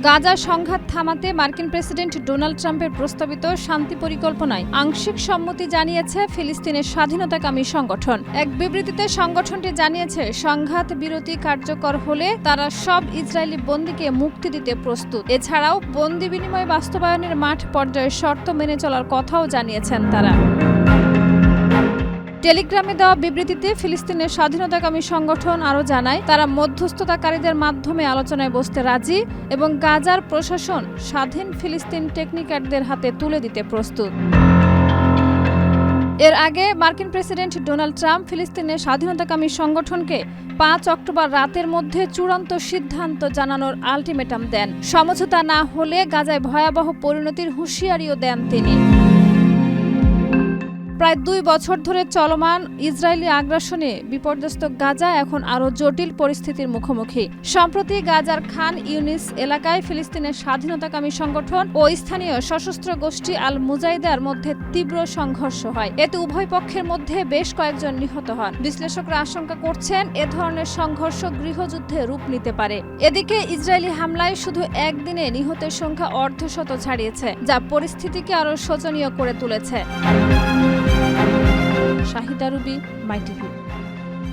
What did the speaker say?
গাজা সংঘাত থামাতে মার্কিন প্রেসিডেন্ট ডোনাল্ড ট্রাম্পের প্রস্তাবিত শান্তি পরিকল্পনায় আংশিক সম্মতি জানিয়েছে ফিলিস্তিনের স্বাধীনতাকামী সংগঠন। এক বিবৃতিতে সংগঠনটি জানিয়েছে, সংঘাত বিরতি কার্যকর হলে তারা সব ইসরায়েলি বন্দীকে মুক্তি দিতে প্রস্তুত। এছাড়াও বন্দি বিনিময় বাস্তবায়নের মাঠ পর্যায়ের শর্ত মেনে চলার কথাও জানিয়েছেন তারা। টেলিগ্রামে দেওয়া বিবৃতিতে ফিলিস্তিনের স্বাধীনতাকামী সংগঠন আরও জানায়, তারা মধ্যস্থতাকারীদের মাধ্যমে আলোচনায় বসতে রাজি এবং গাজার প্রশাসন স্বাধীন ফিলিস্তিন টেকনিক্যাটদের হাতে তুলে দিতে প্রস্তুত। এর আগে মার্কিন প্রেসিডেন্ট ডোনাল্ড ট্রাম্প ফিলিস্তিনের স্বাধীনতাকামী সংগঠনকে ৫ অক্টোবর রাতের মধ্যে চূড়ান্ত সিদ্ধান্ত জানানোর আলটিমেটাম দেন। সমঝোতা না হলে গাজায় ভয়াবহ পরিণতির হুঁশিয়ারিও দেন তিনি। প্রায় ২ বছর ধরে চলমান ইসরায়েলি আগ্রাসনে বিপর্যস্ত গাজা এখন আরও জটিল পরিস্থিতির মুখোমুখি। সম্প্রতি গাজার খান ইউনিস এলাকায় ফিলিস্তিনের স্বাধীনতাকামী সংগঠন ও স্থানীয় সশস্ত্র গোষ্ঠী আল মুজাহিদার মধ্যে তীব্র সংঘর্ষ হয়। এতে উভয় পক্ষের মধ্যে বেশ কয়েকজন নিহত হন। বিশ্লেষকরা আশঙ্কা করছেন, এ ধরনের সংঘর্ষ গৃহযুদ্ধে রূপ নিতে পারে। এদিকে ইসরায়েলি হামলায় শুধু একদিনে নিহতের সংখ্যা অর্ধশত ছাড়িয়েছে, যা পরিস্থিতিকে আরও শোচনীয় করে তুলেছে। শাহিদা রুবি, মাই টিভি।